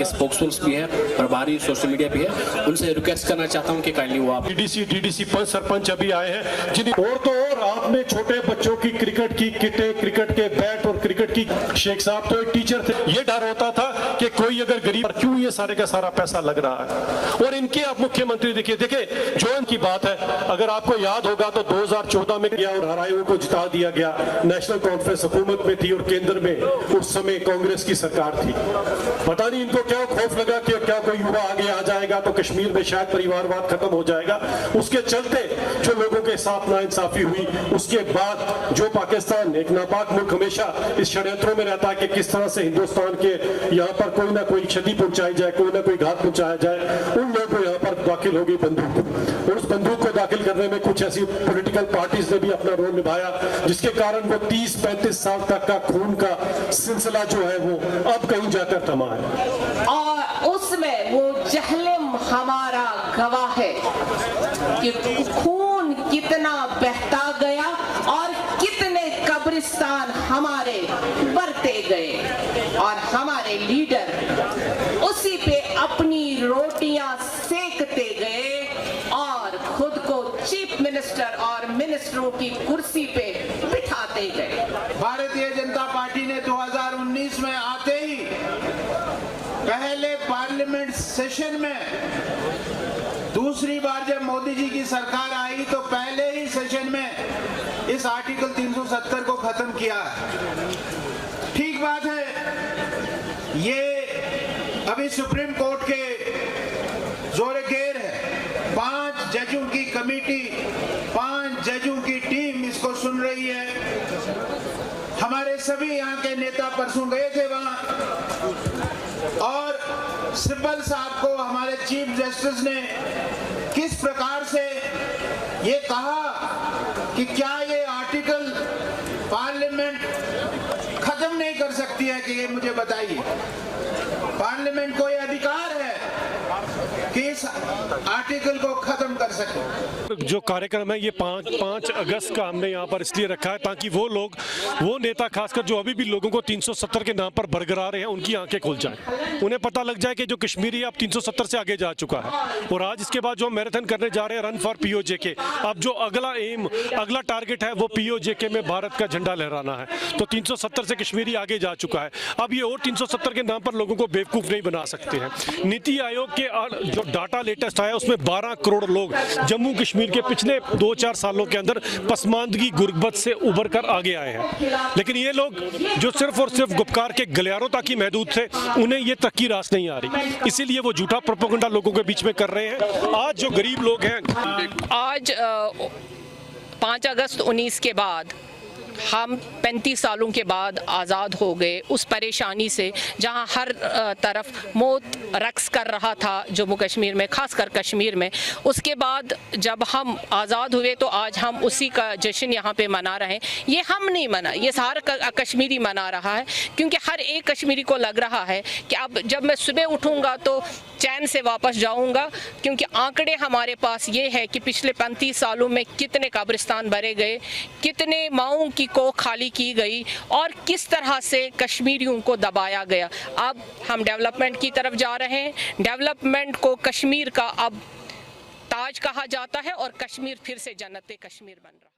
के स्पोक्सपर्सन भी है, प्रभारी सोशल मीडिया भी है, उनसे रिक्वेस्ट करना चाहता हूँ कि काइंडली वो आप डीडीसी पंच सरपंच अभी आए हैं जिन्हें और तो और आपने छोटे बच्चों की क्रिकेट की किटें, क्रिकेट के बैट और क्रिकेट की, शेख साहब तो एक टीचर थे, ये डर होता था कि कोई अगर गरीब, क्यों ये सारे का सारा पैसा लग रहा है। और इनके आप मुख्यमंत्री देखिए जो इनकी बात है, अगर आपको याद होगा तो 2014 में गया और हराए को जिता दिया गया, नेशनल कॉन्फ्रेंस हुकूमत में थी और केंद्र में उस समय कांग्रेस की सरकार थी। पता नहीं इनको क्या खौफ लगा कि क्या कोई युवा आगे आ जाएगा तो कश्मीर में शायद परिवारवाद खत्म हो जाएगा। उसके चलते जो लोगों के साथ नाइंसाफी हुई, उसके बाद जो पाकिस्तान, एक नापाक मुल्क, हमेशा इस षड्यंत्रों में रहता है कि किस तरह से हिंदुस्तान के यहाँ पर कोई ना कोई क्षति पहुंचाई जाए, कोई ना कोई घात पहुंचाया जाए। उन लोगों को यहाँ पर दाखिल होगी बंदूक, और उस बंदूक को दाखिल करने में कुछ ऐसी पॉलिटिकल पार्टीज ने भी अपना रोल निभाया, जिसके कारण वो 30-35 साल तक का खून का सिलसिला जो है वो अब कहीं जाकर थमा है। और उसमें वो जहलम हमारा गवाह है कि खून कितना बहता गया और कितने कब्रिस्तान हमारे बढ़ते गए, और हमारे लीडर उसी पे अपनी रोटियां सेकते गए और खुद को चीफ मिनिस्टर और मिनिस्टरों की कुर्सी पे बिठाते गए। भारतीय जनता पार्टी ने 2019 में आते ही पहले पार्लियामेंट सेशन में, दूसरी बार जब मोदी जी की सरकार आई तो पहले ही सेशन में इस आर्टिकल 370 को खत्म किया। ठीक बात है, ये अभी सुप्रीम कोर्ट के जोरे गेर है। 5 जजों की कमेटी, 5 जजों की टीम इसको सुन रही है। हमारे सभी यहाँ के नेता परसों गए थे वहां, और सिब्बल साहब को हमारे चीफ जस्टिस ने किस प्रकार से ये कहा कि क्या ये आर्टिकल पार्लियामेंट खत्म नहीं कर सकती है, कि ये मुझे बताइए। पार्लियामेंट को ये अधिकार है कि इस आर्टिकल को खत्म कर सके। जो कार्यक्रम है ये 5 अगस्त का हमने यहाँ पर इसलिए रखा है ताकि वो लोग, वो नेता खासकर जो अभी भी लोगों को 370 के नाम पर बरगरा रहे हैं, उनकी आंखें खुल जाएं, उन्हें पता लग जाए कि जो कश्मीरी अब 370 से आगे जा चुका है। और आज इसके बाद जो मैराथन करने जा रहे हैं, रन फॉर POJK, अब जो अगला एम, अगला टारगेट है वो POJK में भारत का झंडा लहराना है। तो 370 से कश्मीरी आगे जा चुका है, अब ये और 370 के नाम पर लोगों को बेवकूफ़ नहीं बना सकते हैं। नीति आयोग के जो डाटा लेटेस्ट आया उसमें 12 करोड़ लोग जम्मू कश्मीर के पिछले 2-4 सालों के अंदर पसमानदगी, गुर्बत से उभर कर आगे आए हैं। लेकिन ये लोग जो सिर्फ और सिर्फ गुपकार के गलियारों तक ही महदूद थे, उन्हें ये तक की रास नहीं आ रही, इसीलिए वो झूठा प्रोपेगेंडा लोगों के बीच में कर रहे हैं। आज जो गरीब लोग हैं, आज 5 अगस्त 19 के बाद हम 35 सालों के बाद आज़ाद हो गए उस परेशानी से, जहां हर तरफ मौत रक्स कर रहा था जम्मू कश्मीर में, खासकर कश्मीर में। उसके बाद जब हम आज़ाद हुए तो आज हम उसी का जश्न यहाँ पे मना रहे हैं। ये हम नहीं मना, ये सारा कश्मीरी मना रहा है, क्योंकि हर एक कश्मीरी को लग रहा है कि अब जब मैं सुबह उठूँगा तो चैन से वापस जाऊँगा, क्योंकि आंकड़े हमारे पास ये है कि पिछले 35 सालों में कितने कब्रिस्तान भरे गए, कितने माओं की को खाली की गई और किस तरह से कश्मीरियों को दबाया गया। अब हम डेवलपमेंट की तरफ जा रहे हैं। डेवलपमेंट को कश्मीर का अब ताज कहा जाता है और कश्मीर फिर से जन्नत-ए-कश्मीर बन रहा है।